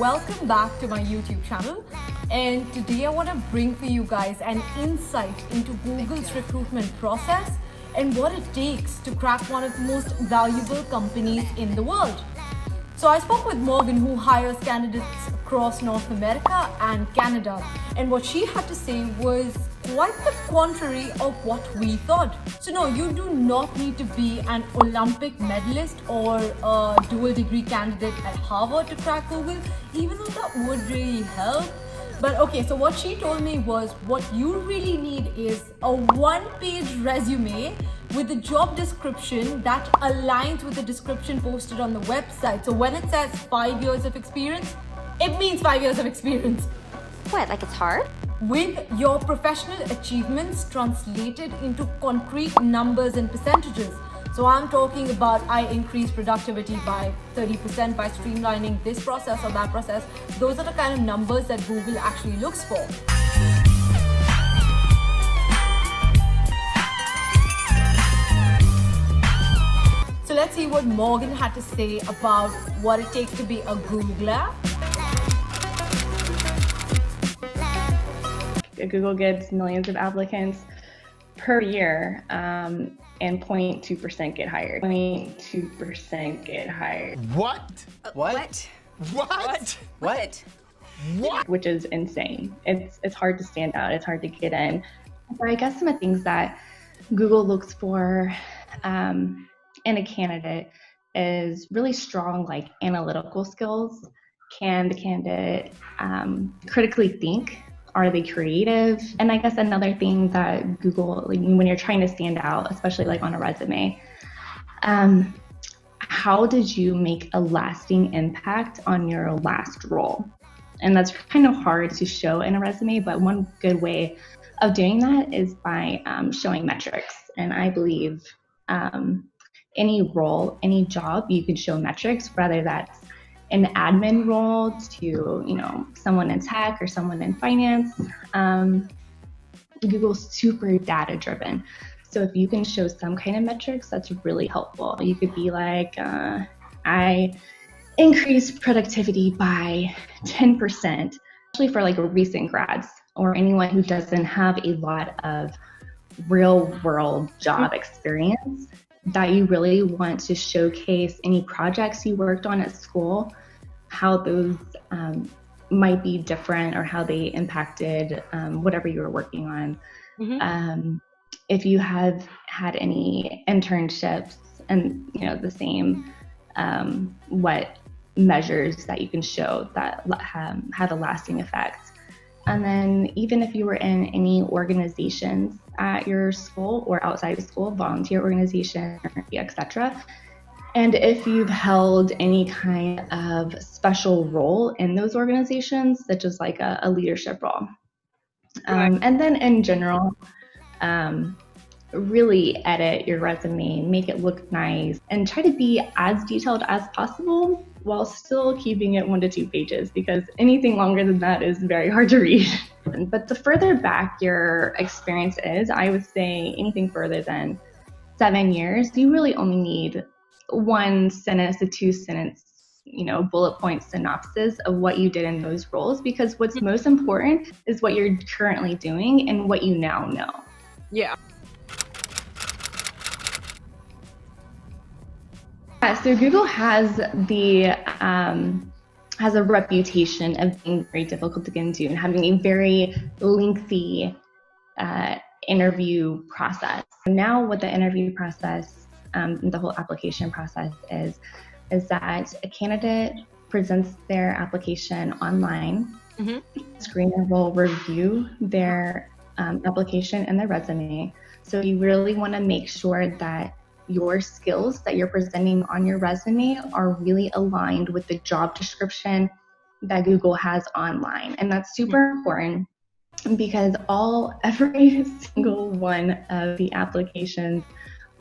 welcome back to my YouTube channel. And today I want to bring for you guys an insight into Google's recruitment process and what it takes to crack one of the most valuable companies in the world. So I spoke with Morgan, who hires candidates across North America and Canada, and what she had to say was quite the contrary of what we thought. So no, you do not need to be an Olympic medalist or a dual degree candidate at Harvard to crack Google, even though that would really help. But okay, so what she told me was what you really need is a one-page resume with a job description that aligns with the description posted on the website. So when it says 5 years of experience, it means 5 years of experience. What, like it's hard? With your professional achievements translated into concrete numbers and percentages. So I'm talking about I increased productivity by 30% by streamlining this process or that process. Those are the kind of numbers that Google actually looks for. So let's see what Morgan had to say about what it takes to be a Googler. Google gets millions of applicants per year, and 0.2% get hired. 0.2% get hired. What? What? What? What? What? Which is insane. It's hard to stand out. It's hard to get in. So I guess some of the things that Google looks for in a candidate is really strong, like analytical skills. Can the candidate critically think? Are they creative? And I guess another thing that Google, like, when you're trying to stand out, especially like on a resume, how did you make a lasting impact on your last role? And that's kind of hard to show in a resume, but one good way of doing that is by showing metrics. And I believe any role, any job, you can show metrics, whether that's an admin role to, someone in tech or someone in finance. Google's super data driven. So if you can show some kind of metrics, that's really helpful. You could be like, I increased productivity by 10%, especially for like recent grads or anyone who doesn't have a lot of real world job experience, that you really want to showcase any projects you worked on at school, how those might be different or how they impacted whatever you were working on. Mm-hmm. If you have had any internships and the same, what measures that you can show that had a lasting effect. And then even if you were in any organizations at your school or outside of school, volunteer organization, etc. And if you've held any kind of special role in those organizations, such as like a leadership role. And then in general, really edit your resume, make it look nice, and try to be as detailed as possible while still keeping it 1 to 2 pages, because anything longer than that is very hard to read. But the further back your experience is, I would say anything further than 7 years, you really only need 1 sentence to 2 sentence, bullet point synopsis of what you did in those roles, because what's most important is what you're currently doing and what you now know. Yeah. So Google has has a reputation of being very difficult to get into and having a very lengthy interview process. Now, what the interview process, the whole application process is that a candidate presents their application online. Mm-hmm. The screener will review their application and their resume. So you really want to make sure that your skills that you're presenting on your resume are really aligned with the job description that Google has online. And that's super important because every single one of the applications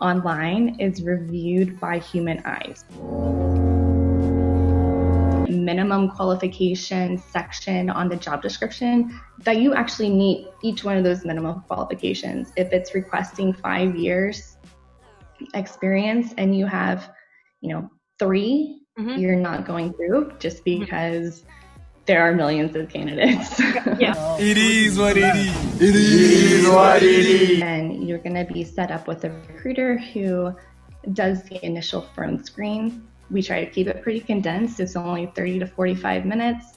online is reviewed by human eyes. Minimum qualification section on the job description that you actually meet each one of those minimum qualifications. If it's requesting 5 years experience and you have 3, you're not going through, just because there are millions of candidates. Yeah. It is what it is. It is what it is. And you're going to be set up with a recruiter who does the initial phone screen. We try to keep it pretty condensed. It's only 30 to 45 minutes,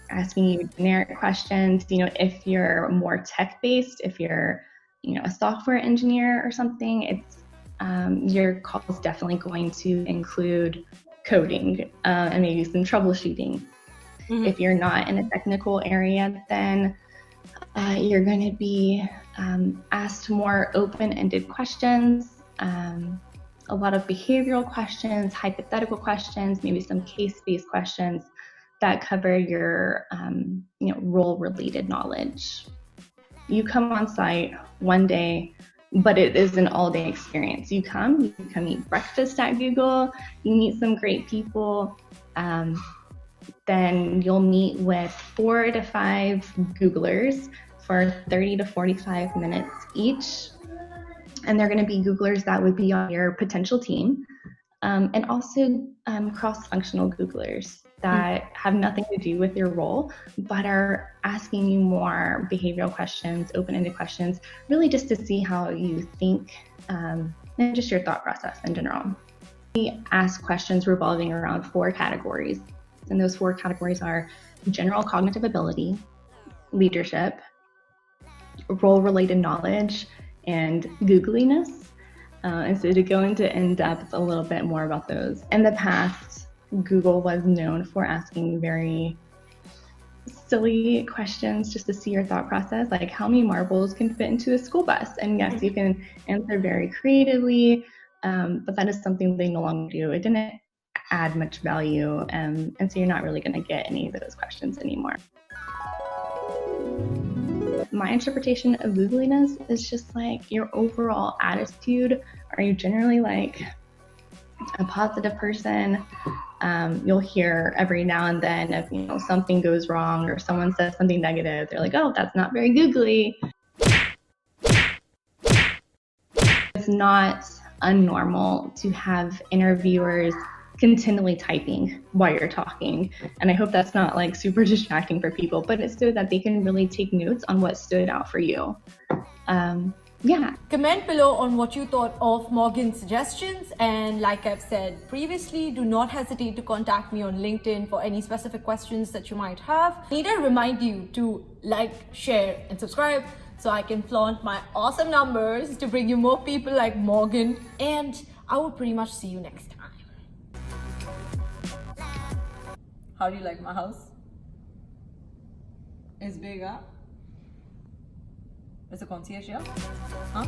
asking you generic questions. You know, if you're more tech-based, if you're, you know, a software engineer or something, it's your call is definitely going to include coding and maybe some troubleshooting. If you're not in a technical area, then you're going to be asked more open-ended questions, a lot of behavioral questions, hypothetical questions, maybe some case-based questions that cover your you know, role-related knowledge. You come on site one day, but it is an all-day experience. You come eat breakfast at Google, you meet some great people, then you'll meet with 4 to 5 Googlers for 30 to 45 minutes each. And they're going to be Googlers that would be on your potential team, and also cross-functional Googlers that have nothing to do with your role, but are asking you more behavioral questions, open-ended questions, really just to see how you think and just your thought process in general. We ask questions revolving around 4 categories, and those 4 categories are general cognitive ability, leadership, role-related knowledge, and googliness. And so to go into in-depth a little bit more about those. In the past, Google was known for asking very silly questions just to see your thought process, like how many marbles can fit into a school bus? And yes, you can answer very creatively, but that is something they no longer do. It didn't add much value, and so you're not really going to get any of those questions anymore. My interpretation of googliness is just like your overall attitude. Are you generally like a positive person? You'll hear every now and then if, you know, something goes wrong or someone says something negative, they're like, oh, that's not very googly. It's not unnormal to have interviewers continually typing while you're talking. And I hope that's not like super distracting for people, but it's so that they can really take notes on what stood out for you. Yeah. Comment below on what you thought of Morgan's suggestions, and like I've said previously, do not hesitate to contact me on LinkedIn for any specific questions that you might have. I need to remind you to like, share, and subscribe so I can flaunt my awesome numbers to bring you more people like Morgan, and I will pretty much see you next time. How do you like my house? It's big, huh? It's a concierge, yeah? Huh?